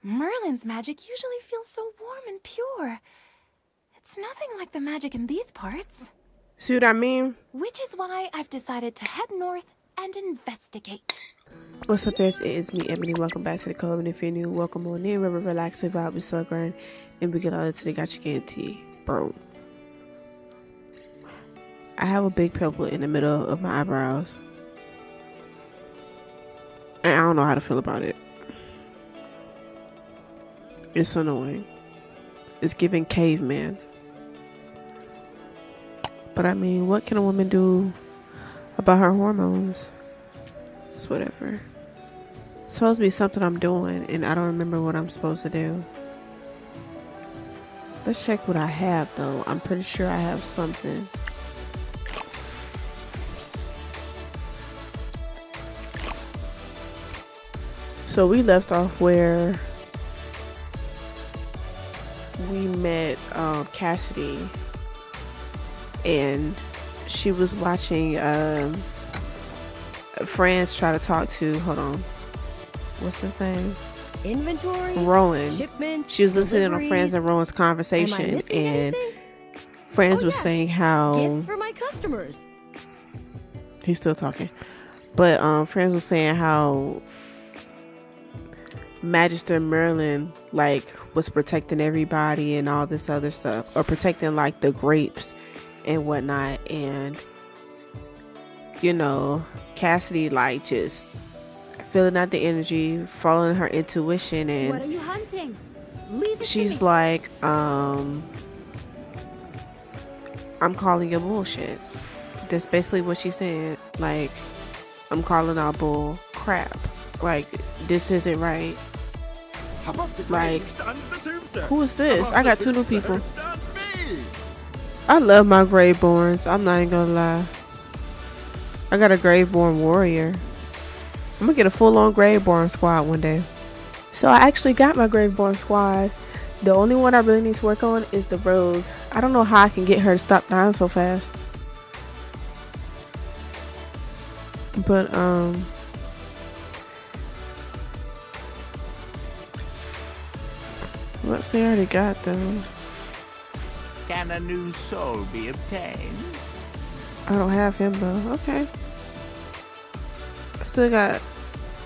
Merlin's magic usually feels so warm and pure. It's nothing like the magic in these parts. See what I mean? Which is why I've decided to head north and investigate. What's up, guys? It is me, Ebony. Welcome back to the Cove, and if you're new, welcome on in. Remember, relax, we vibe, we slow grind, and we get on into the gotcha guarantee. Bro, I have a big pimple in the middle of my eyebrows, and I don't know how to feel about it. It's annoying. It's giving caveman. But I mean, what can a woman do about her hormones? It's whatever. It's supposed to be something I'm doing, and I don't remember what I'm supposed to do. Let's check what I have, though. I'm pretty sure I have something. So we left off where we met Cassidy, and she was watching Franz try to talk to, hold on, what's his name? Inventory, Rowan. shipments, she was listening to Franz and Rowan's conversation, and Franz was saying how gifts for my customers. He's still talking, but Franz was saying how Magister Merlin was protecting everybody and all this other stuff, or protecting the grapes and whatnot, and you know, Cassidy just feeling out the energy, following her intuition, and what are you hunting? Leave it she's to me. like, I'm calling you bullshit. That's basically what she said. I'm calling out bull crap. This isn't right. Who is this? I got two new people. I love my Graveborns. I'm not even gonna lie. I got a Graveborn warrior. I'm gonna get a full-on Graveborn squad one day. So I actually got my Graveborn squad. The only one I really need to work on is the rogue. I don't know how I can get her to stop dying so fast. But let's see, I already got them. Can a new soul be obtained? I don't have him though. Okay. I still got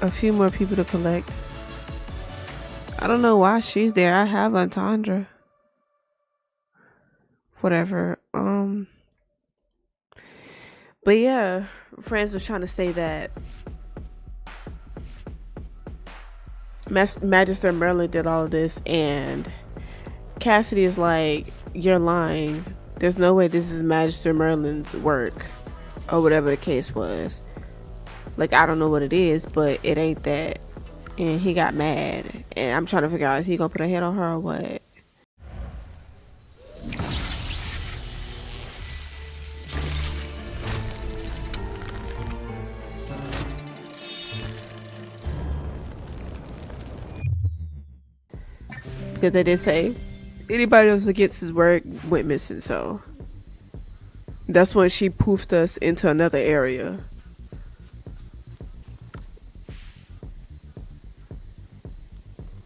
a few more people to collect. I don't know why she's there. I have Entendre. Whatever. But yeah, Franz was trying to say that Magister Merlin did all of this, and Cassidy is like, you're lying. There's no way this is Magister Merlin's work, or whatever the case was. I don't know what it is, but it ain't that. And he got mad, and I'm trying to figure out, is he gonna put a hit on her or what? Because they did say anybody else against his work went missing, so that's when she poofed us into another area.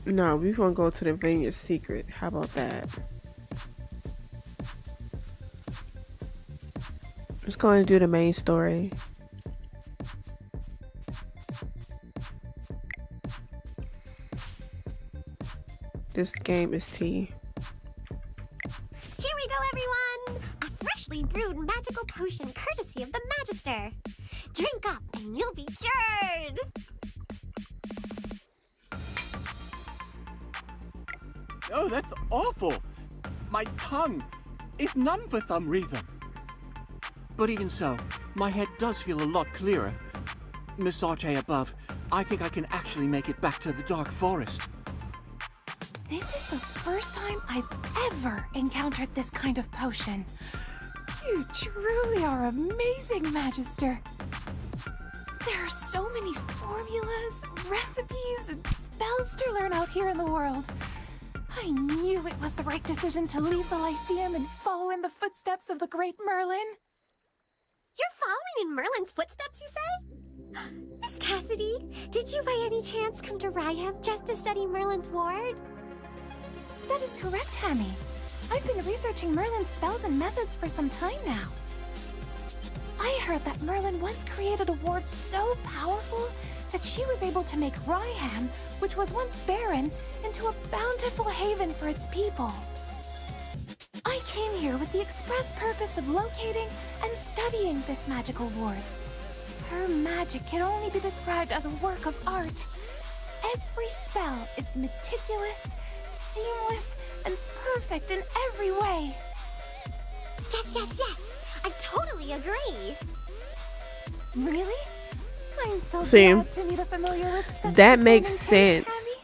No, we're gonna go to the Vineyard Secret. How about that? Let's go and do the main story. This game is tea. Here we go, everyone! A freshly brewed magical potion courtesy of the Magister. Drink up and you'll be cured! Oh, that's awful! My tongue is numb for some reason. But even so, my head does feel a lot clearer. Ms.EbonyyTV above, I think I can actually make it back to the Dark Forest. This is the first time I've ever encountered this kind of potion. You truly are amazing, Magister. There are so many formulas, recipes, and spells to learn out here in the world. I knew it was the right decision to leave the Lyceum and follow in the footsteps of the great Merlin. You're following in Merlin's footsteps, you say? Miss Cassidy, did you by any chance come to Ryham just to study Merlin's ward? That is correct, Hammy. I've been researching Merlin's spells and methods for some time now. I heard that Merlin once created a ward so powerful that she was able to make Ryham, which was once barren, into a bountiful haven for its people. I came here with the express purpose of locating and studying this magical ward. Her magic can only be described as a work of art. Every spell is meticulous, seamless, and perfect in every way. Yes. I totally agree. Really? I'm so See, glad to meet a familiar with such that makes discerning taste, sense.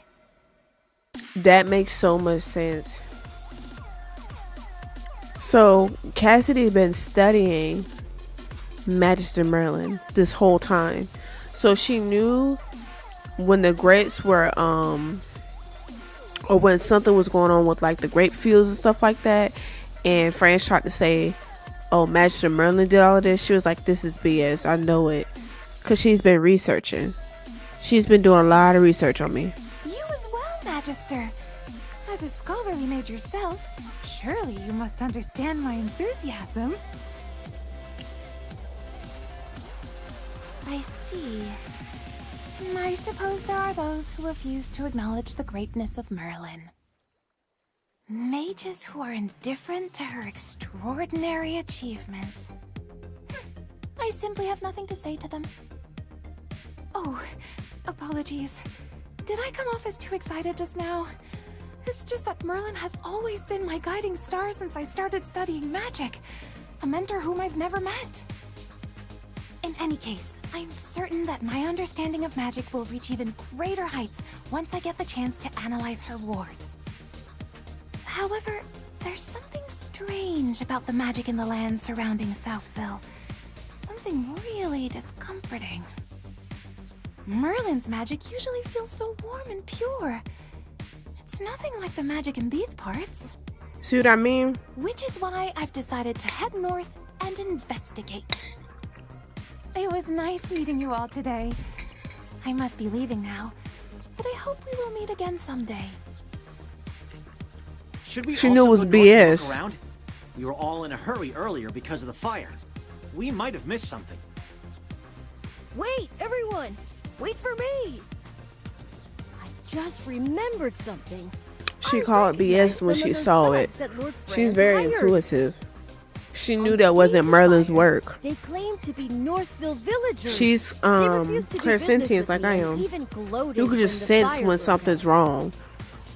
Hammy. That makes so much sense. So Cassidy been studying Magister Merlin this whole time. So she knew when the grapes were or when something was going on with like the grape fields and stuff like that, and France tried to say, oh, Magister Merlin did all of this. She was like, this is BS. I know it. Because she's been researching. She's been doing a lot of research on me. You as well, Magister. As a scholarly mage yourself, surely you must understand my enthusiasm. I see. I suppose there are those who refuse to acknowledge the greatness of Merlin. Mages who are indifferent to her extraordinary achievements. I simply have nothing to say to them. Oh, apologies. Did I come off as too excited just now? It's just that Merlin has always been my guiding star since I started studying magic. A mentor whom I've never met. In any case, I'm certain that my understanding of magic will reach even greater heights once I get the chance to analyze her ward. However, there's something strange about the magic in the lands surrounding Southville. Something really discomforting. Merlin's magic usually feels so warm and pure. It's nothing like the magic in these parts. See what I mean? Which is why I've decided to head north and investigate. It was nice meeting you all today. I must be leaving now, but I hope we will meet again someday. Should we She also knew it was go north and BS. look around? We were all in a hurry earlier because of the fire. We might have missed something. Wait, everyone! Wait for me! I just remembered something. She I called recognized BS when some she of those saw it. dogs that Lord She's Franz very hired. intuitive. She knew On that the wasn't day of Merlin's fire, work. They claimed to be Northville villagers. She's They refused to do business clairsentient with like me I and am. even gloated You could just when the sense fire when broke something's out. wrong,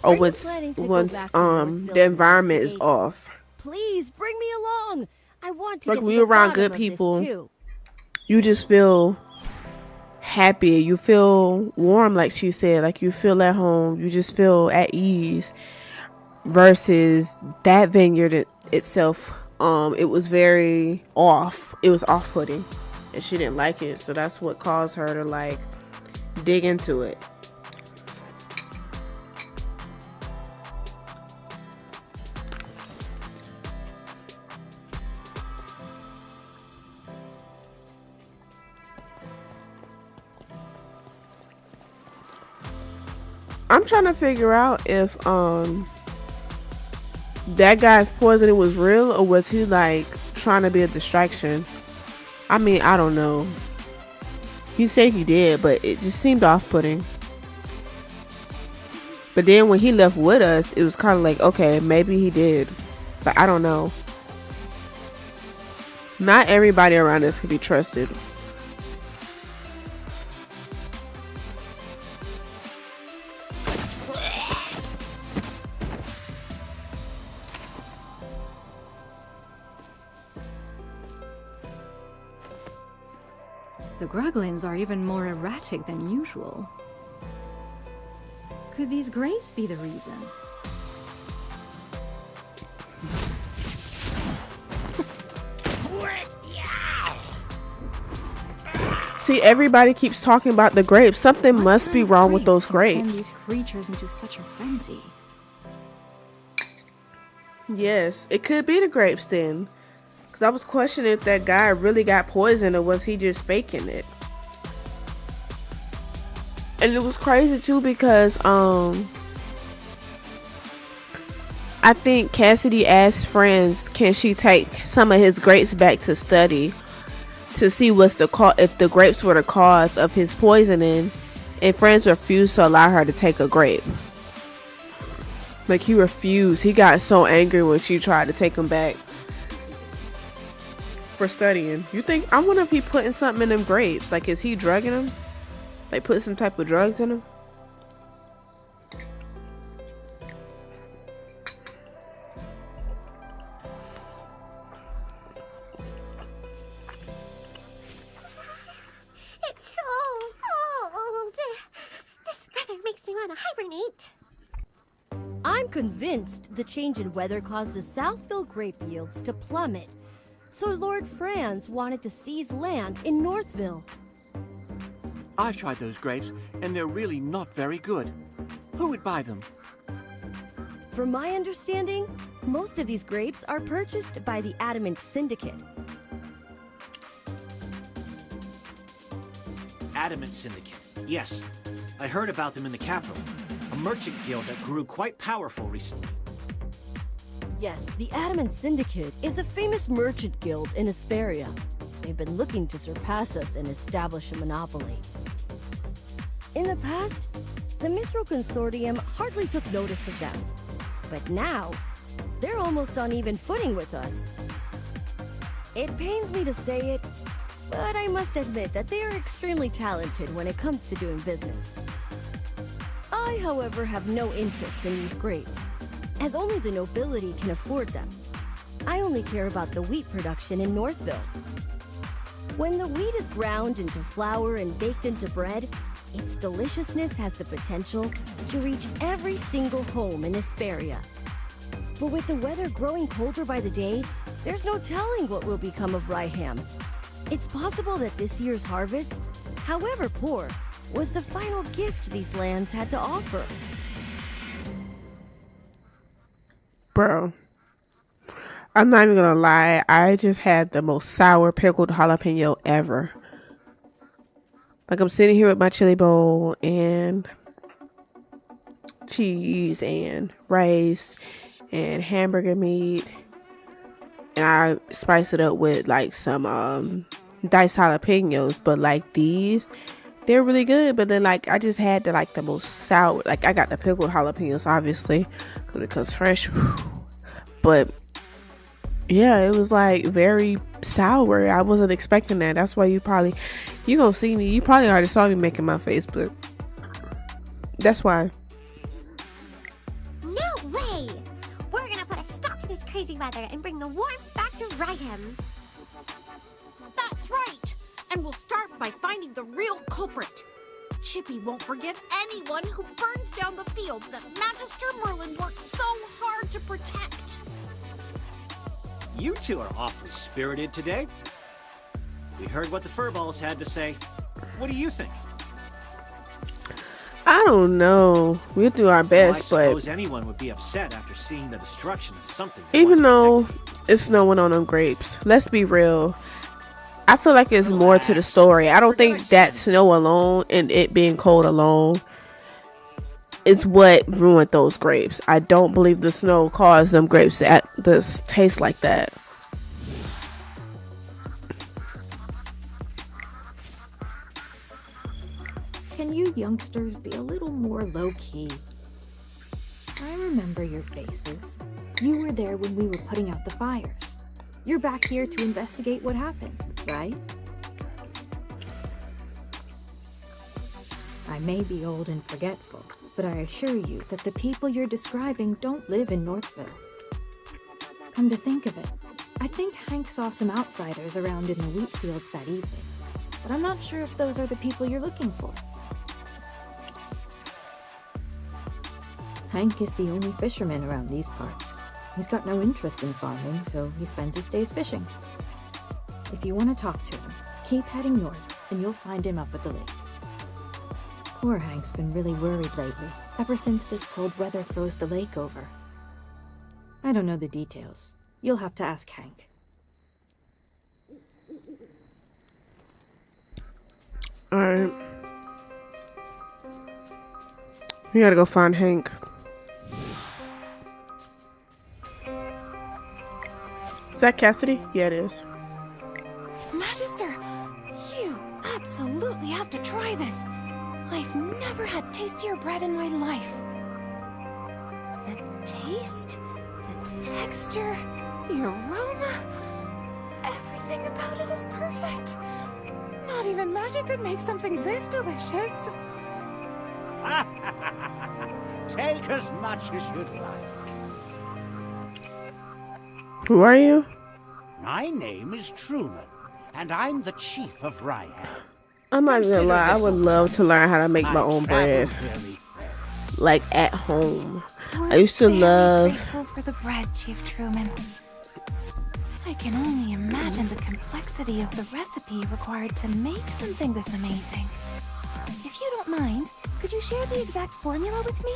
Are or you planning to go once back to Northville the environment is investigate? off. Please bring me along. I want to Like get when to you're the around bottom good of this, people, too. You just feel happy. You feel warm, like she said. Like you feel at home. You just feel at ease. Versus that vineyard itself, it was very off. It was off-putting, and she didn't like it. So that's what caused her to like dig into it. I'm trying to figure out if that guy's poison was real, or was he like trying to be a distraction? I mean, I don't know. He said he did, but it just seemed off-putting. But then when he left with us, it was kind of like, okay, maybe he did, but I don't know. Not everybody around us can be trusted. The Gruglins are even more erratic than usual. Could these grapes be the reason? See, everybody keeps talking about the grapes. Something What must be kind of wrong with those can grapes. Send these creatures into such a frenzy. Yes, it could be the grapes then. Because I was questioning if that guy really got poisoned or was he just faking it. And it was crazy too because I think Cassidy asked friends, can she take some of his grapes back to study to see what's the if the grapes were the cause of his poisoning, and friends refused to allow her to take a grape. Like, he refused. He got so angry when she tried to take him back for studying. You think, I wonder if he putting something in them grapes. Like, is he drugging them? Like, put some type of drugs in them? It's so cold. This weather makes me want to hibernate. I'm convinced the change in weather caused the Southville grape yields to plummet. So Lord Franz wanted to seize land in Northville. I've tried those grapes, and they're really not very good. Who would buy them? From my understanding, most of these grapes are purchased by the Adamant Syndicate. Adamant Syndicate. Yes, I heard about them in the capital. A merchant guild that grew quite powerful recently. Yes, the Adamant Syndicate is a famous merchant guild in Asperia. They've been looking to surpass us and establish a monopoly. In the past, the Mithril Consortium hardly took notice of them. But now, they're almost on even footing with us. It pains me to say it, but I must admit that they are extremely talented when it comes to doing business. I, however, have no interest in these grapes, as only the nobility can afford them. I only care about the wheat production in Northville. When the wheat is ground into flour and baked into bread, its deliciousness has the potential to reach every single home in Asperia. But with the weather growing colder by the day, there's no telling what will become of rye ham. It's possible that this year's harvest, however poor, was the final gift these lands had to offer. Bro, I'm not even gonna lie, I just had the most sour pickled jalapeno ever. Like, I'm sitting here with my chili bowl and cheese and rice and hamburger meat, and I spice it up with like some diced jalapenos. But like, these, they're really good. But then, like, I just had the most sour. Like, I got the pickled jalapenos, obviously, because it comes fresh. But yeah, it was like very sour. I wasn't expecting that. That's why you probably already saw me making my Facebook. That's why. No way! We're gonna put a stop to this crazy weather and bring the warmth back to Ryham. That's right! And we'll start by finding the real culprit. Chippy won't forgive anyone who burns down the fields that Magister Merlin worked so hard to protect. You two are awfully spirited today. We heard what the furballs had to say. What do you think? I don't know. We'll do our best, Well, I suppose but anyone would be upset after seeing the destruction of something. even though it's snowing on them grapes, let's be real. I feel like it's more to the story. I don't think that snow alone and it being cold alone is what ruined those grapes. I don't believe the snow caused them grapes to taste like that. Can you youngsters be a little more low-key? I remember your faces. You were there when we were putting out the fires. You're back here to investigate what happened, right? I may be old and forgetful, but I assure you that the people you're describing don't live in Northville. Come to think of it, I think Hank saw some outsiders around in the wheat fields that evening, but I'm not sure if those are the people you're looking for. Hank is the only fisherman around these parts. He's got no interest in farming, so he spends his days fishing. If you want to talk to him, keep heading north, and you'll find him up at the lake. Poor Hank's been really worried lately, ever since this cold weather froze the lake over. I don't know the details. You'll have to ask Hank. Alright. We gotta go find Hank. Is that Cassidy? Yeah, it is. Magister, you absolutely have to try this. I've never had tastier bread in my life. The taste, the texture, the aroma, everything about it is perfect. Not even magic could make something this delicious. Take as much as you'd like. Who are you? My name is Truman, and I'm the chief of Ryham. I'm not gonna lie, I would love to learn how to make my own bread. Like at home. I used to love. Grateful for the bread, Chief Truman. I can only imagine the complexity of the recipe required to make something this amazing. If you don't mind, could you share the exact formula with me?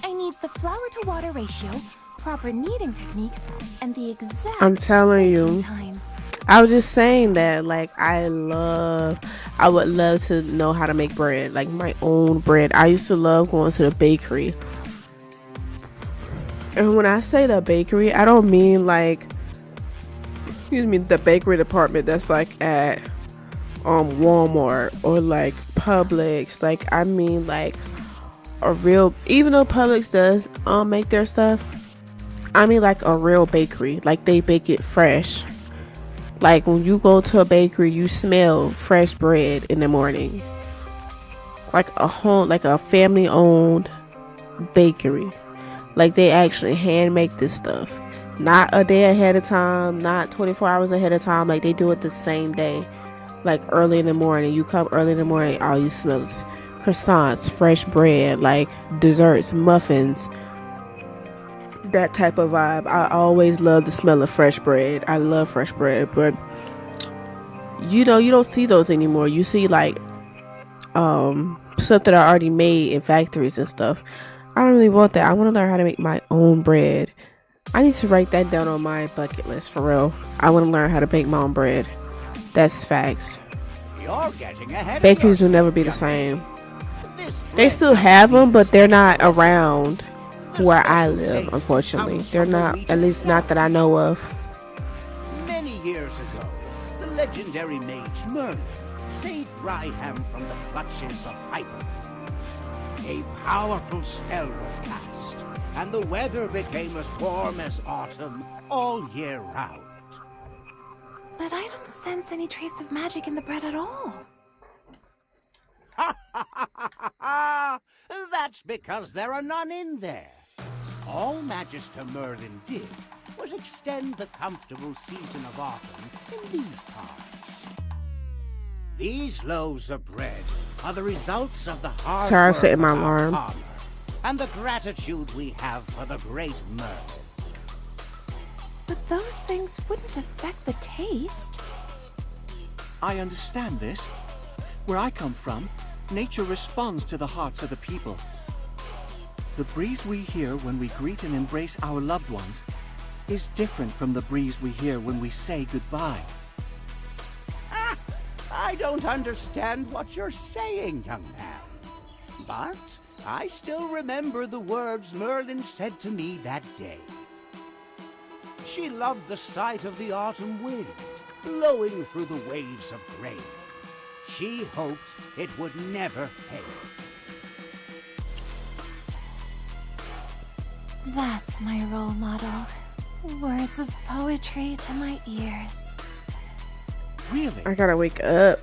I need the flour to water ratio, proper kneading techniques, and the exact I'm telling you. time. I was just saying that, like, I would love to know how to make bread, like my own bread. I used to love going to the bakery. And when I say the bakery, I don't mean like, excuse me, the bakery department that's like at Walmart or like Publix. Like, I mean like a real, even though Publix does make their stuff, I mean like a real bakery. Like, they bake it fresh. Like, when you go to a bakery, you smell fresh bread in the morning. Like a home, like a family-owned bakery. Like, they actually hand make this stuff. Not a day ahead of time, not 24 hours ahead of time. Like, they do it the same day. Like, early in the morning. You come early in the morning, all you smell is croissants, fresh bread, like desserts, muffins. That type of vibe. I always love the smell of fresh bread. I love fresh bread, but you know, you don't see those anymore. You see like stuff that are already made in factories and stuff. I don't really want that. I want to learn how to make my own bread. I need to write that down on my bucket list for real. I want to learn how to bake my own bread. That's facts. You're getting ahead. Bakeries will never be the same. They still have them, but they're not around where I live, unfortunately. They're not, at least not that I know of. Many years ago, the legendary mage Merlin saved Ryham from the clutches of hyperfiends. A powerful spell was cast, and the weather became as warm as autumn all year round. But I don't sense any trace of magic in the bread at all. That's because there are none in there. All Magister Merlin did was extend the comfortable season of autumn in these parts. These loaves of bread are the results of the hard Sorry, I work set my of our alarm. farmer and the gratitude we have for the great Merlin. But those things wouldn't affect the taste. I understand this. Where I come from, nature responds to the hearts of the people. The breeze we hear when we greet and embrace our loved ones is different from the breeze we hear when we say goodbye. I don't understand what you're saying, young man. But I still remember the words Merlin said to me that day. She loved the sight of the autumn wind blowing through the waves of grain. She hoped it would never fail. That's my role model. Words of poetry to my ears. Really? I gotta wake up.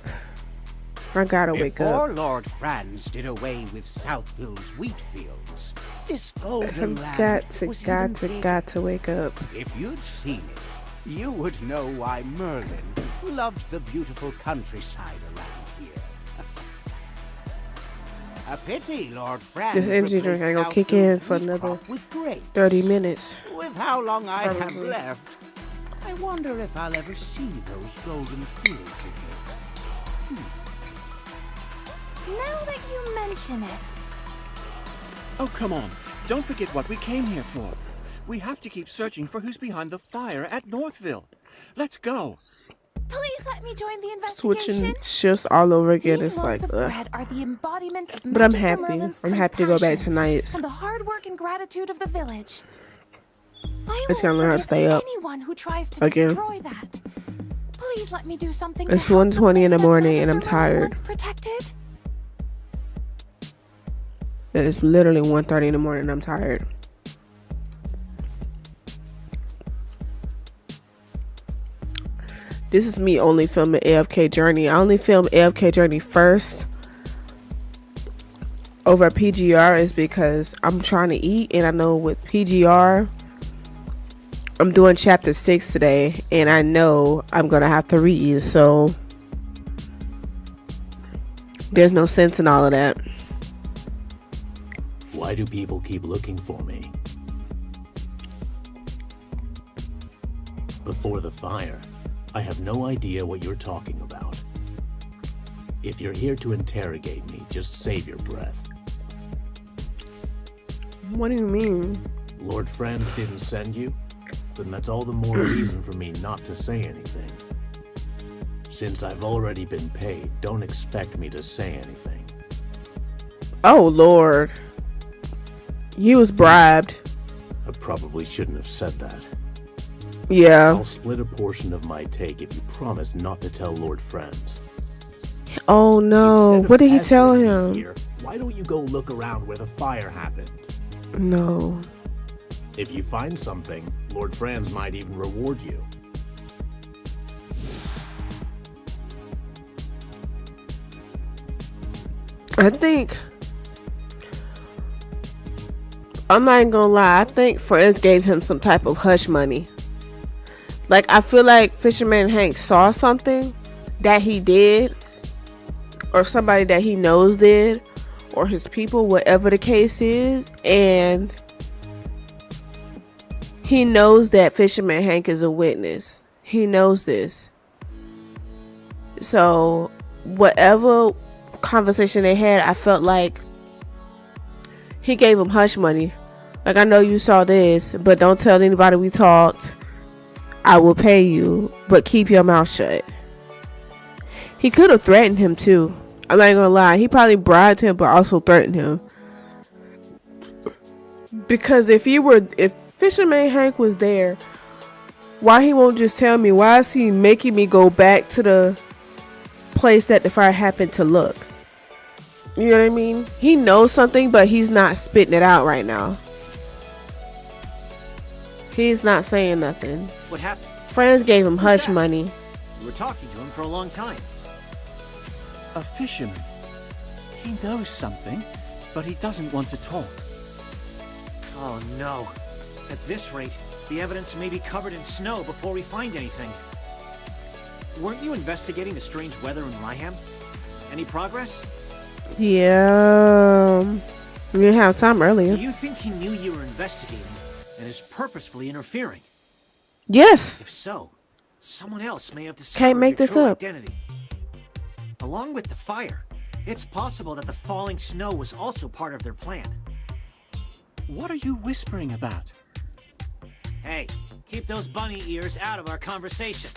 I gotta wake Before up. Lord Franz did away with Southville's wheat fields, this golden land was even bigger. Got to wake up. If you'd seen it, you would know why Merlin loved the beautiful countryside around here. A pity Lord Franz This energy drink ain't gonna kick in for another 30 minutes. With how long I have Probably. left, I wonder if I'll ever see those golden fields again. Now that you mention it. Oh, come on. Don't forget what we came here for. We have to keep searching for who's behind the fire at Northville. Let's go. Please let me join the investigation. Switching shifts all over again. These It's loaves like, of ugh. bread are the embodiment of But I'm Magister happy. Merlin's I'm happy to go back compassion tonight. and the hard work and gratitude of the village. I Just won't gotta learn how to forgive stay up. anyone who tries to Again. destroy that. Please let me do something. It's to help 1:20 in the place that morning and I'm Magister Merlin tired. once protected. It's literally 1:30 in the morning and I'm tired. This is me only filming AFK Journey. I only filmed AFK Journey first over PGR is because I'm trying to eat, and I know with PGR I'm doing chapter 6 today and I know I'm gonna have to read, so there's no sense in all of that. Why do people keep looking for me? Before the fire, I have no idea what you're talking about. If you're here to interrogate me, just save your breath. What do you mean? Lord Friend didn't send you? Then that's all the more reason for me not to say anything. Since I've already been paid, don't expect me to say anything. Oh Lord. He was bribed. I probably shouldn't have said that. Yeah. I'll split a portion of my take if you promise not to tell Lord Friends. Oh no. Instead of What did he tell pestering me him? here, why don't you go look around where the fire happened? No. If you find something, Lord Franz might even reward you. I think, I'm not even gonna lie, I think Friends gave him some type of hush money. Like, I feel like Fisherman Hank saw something that he did, or somebody that he knows did, or his people, whatever the case is, and he knows that Fisherman Hank is a witness. He knows this. So, whatever conversation they had, I felt like he gave him hush money. Like, I know you saw this, but don't tell anybody we talked. I will pay you, but keep your mouth shut. He could have threatened him too. I'm not gonna lie. He probably bribed him, but also threatened him. Because if Fisherman Hank was there, why he won't just tell me? Why is he making me go back to the place that the fire happened to look? You know what I mean? He knows something, but he's not spitting it out right now. He's not saying nothing. What happened? Friends gave him hush money. You were talking to him for a long time. A fisherman. He knows something, but he doesn't want to talk. Oh no. At this rate, the evidence may be covered in snow before we find anything. Weren't you investigating the strange weather in Ryham? Any progress? Yeah. We didn't have time earlier. Do you think he knew you were investigating and is purposefully interfering? Yes. If so, someone else may have discovered Can't make your this true up. identity. Along with the fire, it's possible that the falling snow was also part of their plan. What are you whispering about? Hey, keep those bunny ears out of our conversation.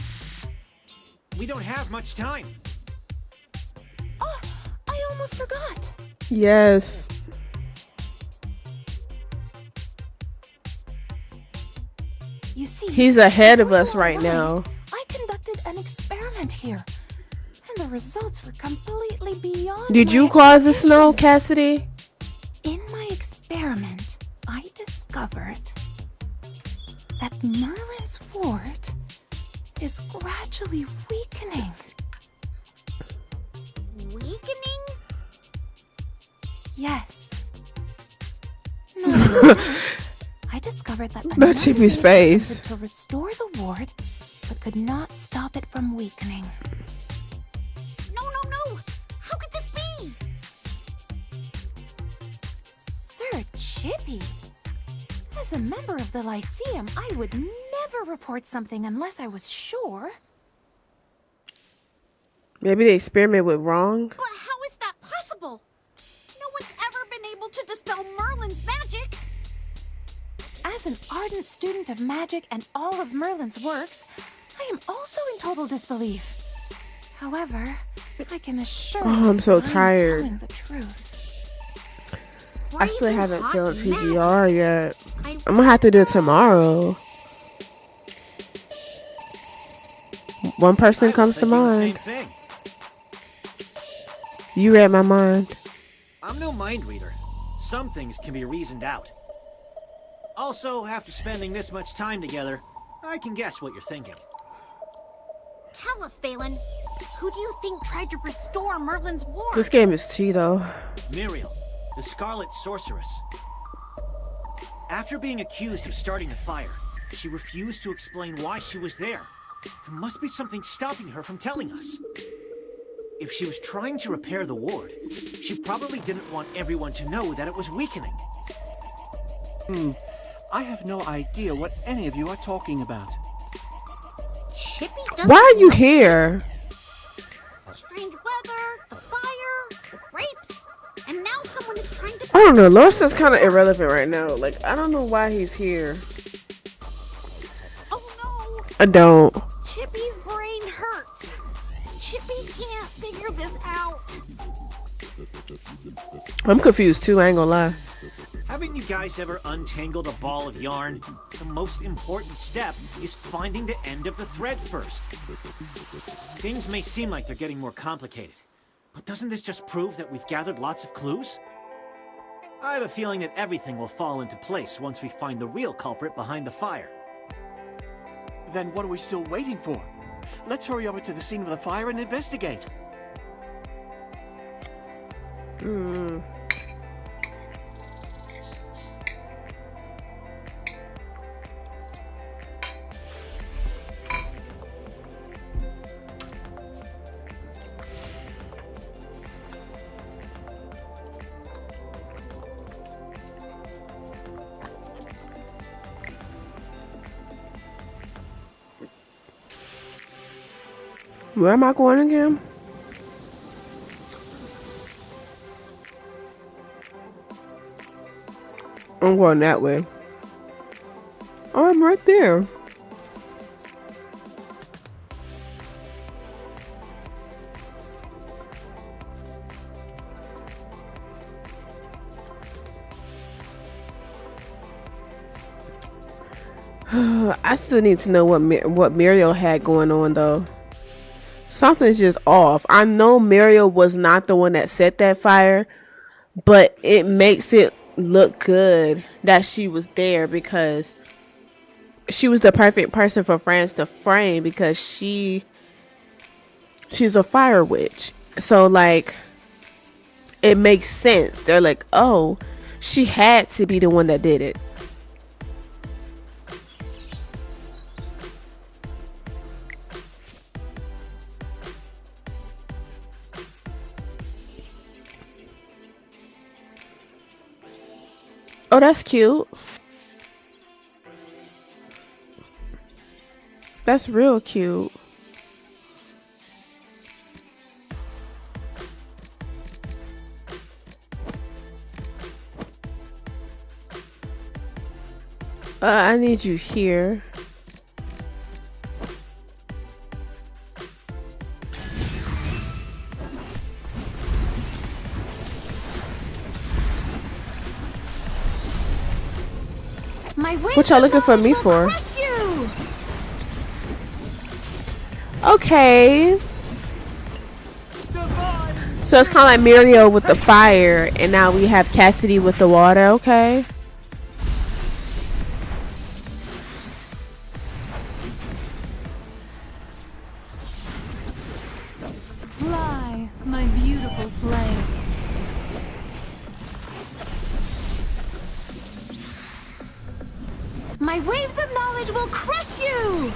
We don't have much time. Oh, I almost forgot. Yes. You see, He's ahead of before us you right arrived, now. I conducted an experiment here, and the results were completely beyond. Did my you cause the snow, expectations. Cassidy? In my experiment, I discovered that Merlin's ward is gradually weakening. Weakening? Yes. No. I discovered that another Chippy's mage face. attempted to restore the ward, but could not stop it from weakening. No. How could this be? Sir Chippy, as a member of the Lyceum, I would never report something unless I was sure. Maybe the experiment went wrong. But how is that possible? No one's ever been able to dispel Merlin's magic. As an ardent student of magic and all of Merlin's works, I am also in total disbelief. However, I can assure Oh, you I'm so that tired. telling the truth. I still Brazen haven't hot filled magic. PGR yet. I'm gonna have to do it tomorrow. One person I was comes to thinking the same mind. thing. You read my mind. I'm no mind reader. Some things can be reasoned out. Also, after spending this much time together, I can guess what you're thinking. Tell us, Valen. Who do you think tried to restore Merlin's ward? This game is Cheeto. Muriel, the Scarlet Sorceress. After being accused of starting the fire, she refused to explain why she was there. There must be something stopping her from telling us. If she was trying to repair the ward, she probably didn't want everyone to know that it was weakening. I have no idea what any of you are talking about. Chippy doesn't Why are you know. here? Strange weather, the fire, the grapes, and now someone is trying to. I don't know. Larson's kind of irrelevant right now. Like, I don't know why he's here. Oh no! I don't. Chippy's brain hurts. Chippy can't figure this out. I'm confused too. I ain't gonna lie. Haven't you guys ever untangled a ball of yarn? The most important step is finding the end of the thread first. Things may seem like they're getting more complicated, but doesn't this just prove that we've gathered lots of clues? I have a feeling that everything will fall into place once we find the real culprit behind the fire. Then what are we still waiting for? Let's hurry over to the scene of the fire and investigate. Where am I going again? I'm going that way. Oh, I'm right there. I still need to know what Muriel had going on though. Something's just off. I know Muriel was not the one that set that fire, but it makes it look good that she was there because she was the perfect person for France to frame because she's a fire witch. So like it makes sense. They're like, oh, she had to be the one that did it. Oh, that's cute. That's real cute. I need you here. My What y'all looking for me for? Okay. So it's kind of like Muriel with the fire, and now we have Cassidy with the water, okay? Fly, my beautiful flame. My waves of knowledge will crush you!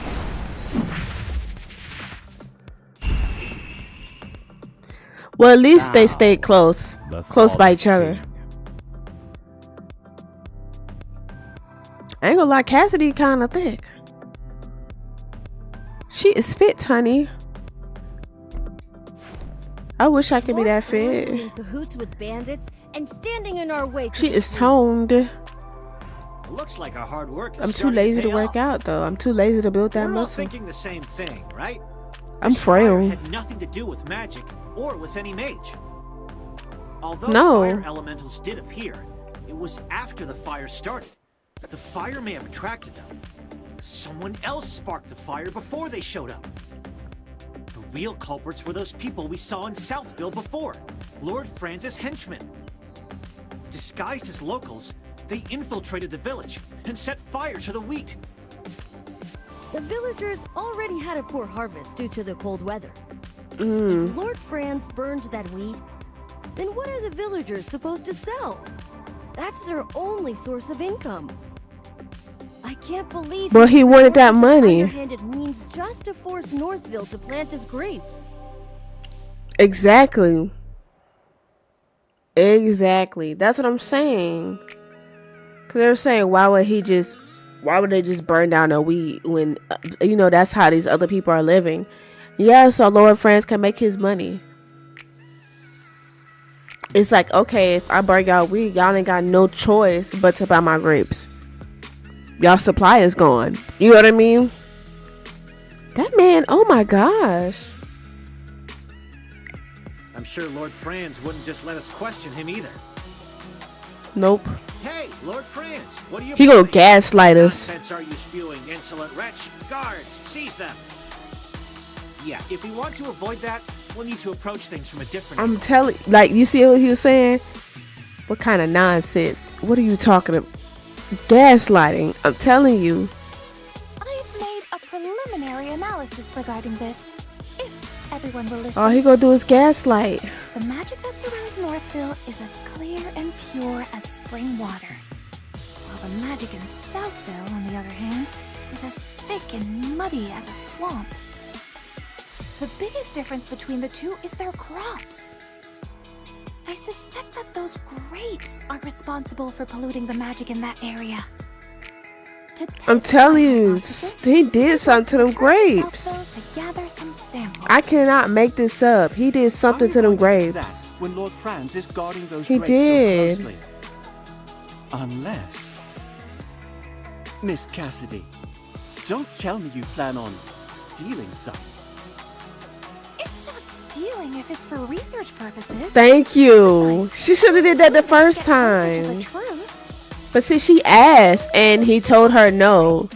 Well, at least they stayed close by each other. I ain't gonna lie, Cassidy kind of thick. She is fit, honey. I wish I could be that fit. In cahoots with bandits and standing in our way. She is toned. Looks like our hard work is I'm too starting lazy to pay work off. out though. I'm too lazy to build that We're all muscle. thinking the same thing, right? I'm This fire frail. had nothing to do with magic or with any mage. Although No. fire elementals did appear, it was after the fire started. The fire may have attracted them. Someone else sparked the fire before they showed up. The real culprits were those people we saw in Southville before, Lord Francis' henchmen. Disguised as locals, they infiltrated the village and set fire to the wheat. The villagers already had a poor harvest due to the cold weather. Mm. If Lord Franz burned that wheat, then what are the villagers supposed to sell? That's their only source of income. I can't believe. But he wanted that money. Underhanded means just to force Northville to plant his grapes. Exactly. Exactly. That's what I'm saying. Cause they're saying, why would they just burn down a wheat when, that's how these other people are living. Yeah, so Lord Franz can make his money. It's like, okay, if I burn y'all wheat, y'all ain't got no choice but to buy my grapes. Y'all supply is gone. You know what I mean? That man, oh my gosh. I'm sure Lord Franz wouldn't just let us question him either. Nope. Hey, Lord Franz, what are you He gonna planning? gaslight us. Nonsense are you spewing, insolent wretch? Guards, seize them. Yeah, if we want to avoid that, we'll need to approach things from a different I'm angle. telling, like, you see what he was saying? What kind of nonsense? What are you talking about? Gaslighting. I'm telling you. I've made a preliminary analysis regarding this. If everyone will listen, All he gonna do is gaslight. the magic that surrounds Northville is as clear and pure as spring water, while the magic in Southville, on the other hand, is as thick and muddy as a swamp. The biggest difference between the two is their crops. I suspect that those grapes are responsible for polluting the magic in that area. To I'm test telling my you, hypothesis, he did something to them returned to grapes. Southville to gather some samples. I cannot make this up. He did something Are to you them going to do grapes. that when Lord Franz is guarding those He grapes did. so closely? Unless... Miss Cassidy, don't tell me you plan on stealing some. It's not stealing if it's for research purposes. Thank you. She should have did that the first Get closer to the time. truth. But see, she asked and he told her no.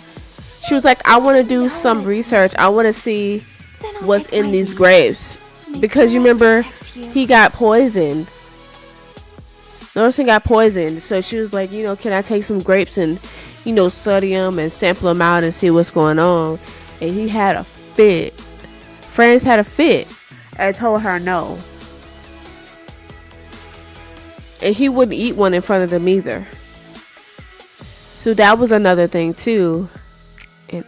She was like, I want to do some research. I want to see Then I'll what's take in my these leave. grapes. May Because you God remember, protect you. he got poisoned. Norton got poisoned. So she was like, can I take some grapes and, study them and sample them out and see what's going on? And he had a fit. Franz had a fit. I told her no. And he wouldn't eat one in front of them either. So that was another thing too. And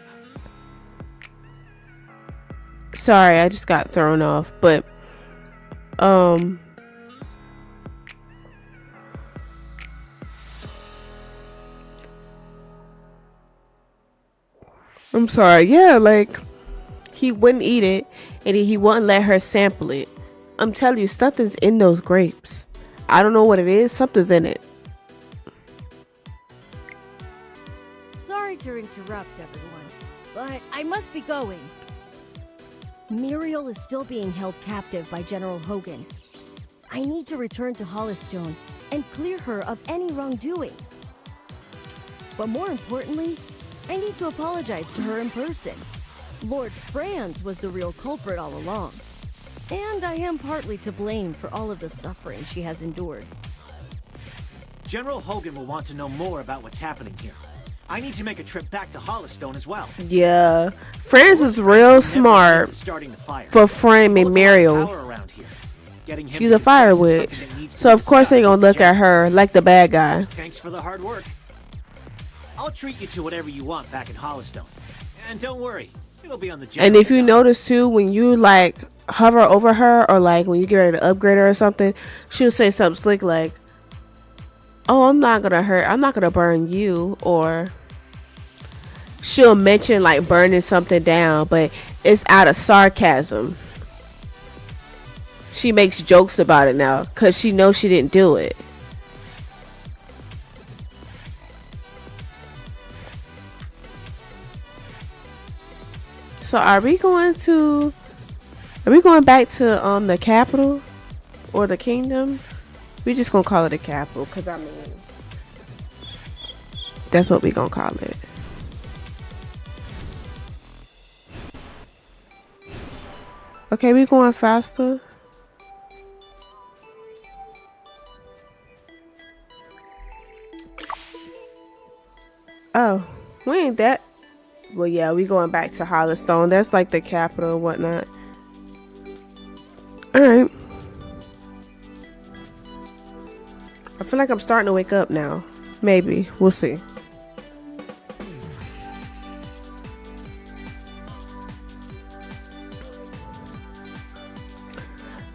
sorry, I just got thrown off, but I'm sorry. Yeah, like he wouldn't eat it and he wouldn't let her sample it. I'm telling you, something's in those grapes. I don't know what it is. Something's in it. Sorry to interrupt, everyone, but I must be going. Muriel is still being held captive by General Hogan. I need to return to Hollystone and clear her of any wrongdoing. But more importantly, I need to apologize to her in person. Lord Franz was the real culprit all along. And I am partly to blame for all of the suffering she has endured. General Hogan will want to know more about what's happening here. I need to make a trip back to Hollystone as well. Yeah, Franz is real smart for framing Muriel. She's a fire witch, so of course they gonna look at her like the bad guy. Thanks for the hard work. I'll treat you to whatever you want back in Hollystone. And don't worry, it'll be on the And if you notice too, when you like hover over her or like when you get ready to upgrade her or something, she'll say something slick like, "Oh, I'm not gonna burn you," or she'll mention like burning something down, but it's out of sarcasm. She makes jokes about it now because she knows she didn't do it. So are we going back to the capital or the kingdom? We just gonna call it a capital, cause I mean that's what we gonna call it. Okay, we going faster. Oh, we ain't that. Well, yeah, we going back to Hollowstone. That's like the capital and whatnot. Alright. I feel like I'm starting to wake up now. Maybe. We'll see.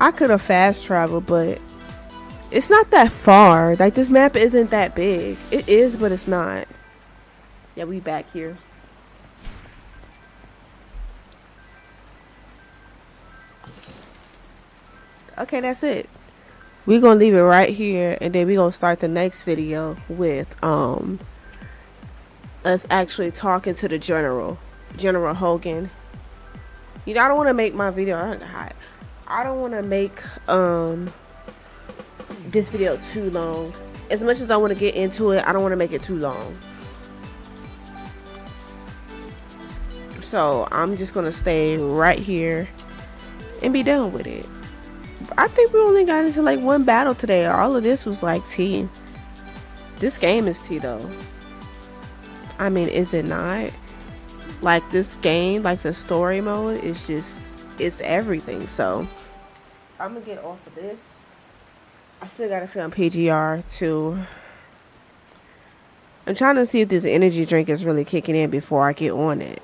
I could have fast traveled, but it's not that far. Like, this map isn't that big. It is, but it's not. Yeah, we back here. Okay, that's it. We're gonna leave it right here, and then we're gonna start the next video with us actually talking to the General Hogan. You know, I don't want to make my video I don't want to make this video too long. As much as I want to get into it, I don't want to make it too long. So I'm just gonna stay right here and be done with it. I think we only got into like one battle today. All of this was like tea. This game is tea though. I mean, is it not? Like, this game, like the story mode, is just, it's everything. So I'm gonna get off of this. I still gotta film PGR too. I'm trying to see if this energy drink is really kicking in before I get on it,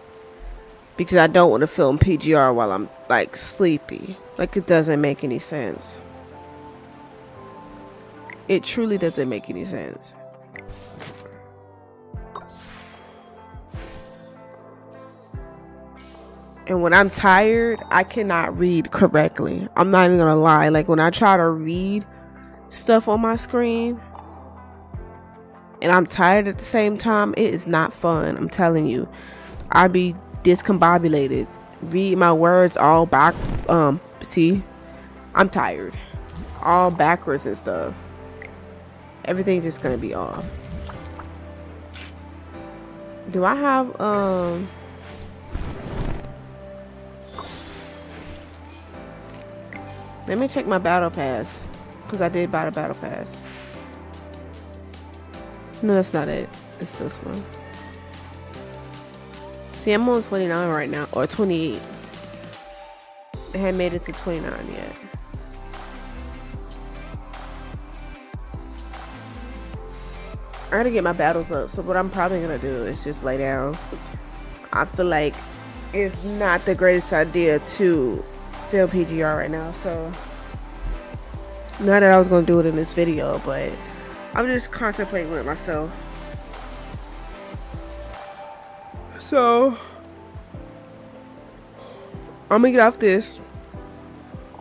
because I don't want to film PGR while I'm like sleepy. Like, it doesn't make any sense. It truly doesn't make any sense. And when I'm tired, I cannot read correctly. I'm not even gonna lie. Like, when I try to read stuff on my screen and I'm tired at the same time, it is not fun. I'm telling you. I be discombobulated. Read my words all back. See, I'm tired. All backwards and stuff. Everything's just gonna be off. Do I have let me check my battle pass, because I did buy the battle pass. No, that's not it. It's this one. See, I'm on 29 right now, or 28. I haven't made it to 29 yet. I gotta get my battles up, so what I'm probably gonna do is just lay down. I feel like it's not the greatest idea to film PGR right now, so not that I was gonna do it in this video, but I'm just contemplating with myself. So I'm gonna get off this.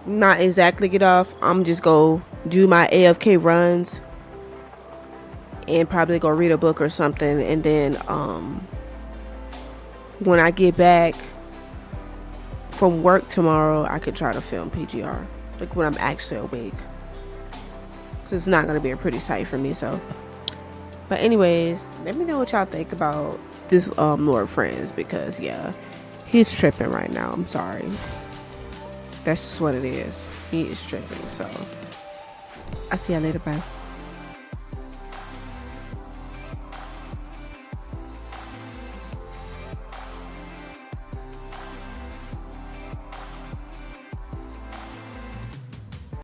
Not exactly get off. I'm just go do my AFK runs and probably go read a book or something, and then when I get back from work tomorrow, I could try to film PGR, like when I'm actually awake. It's not gonna be a pretty sight for me. So, but anyways, let me know what y'all think about this Lord Friends, because yeah, he's tripping right now. I'm sorry, that's just what it is. He is tripping. So I'll see y'all later. Bye.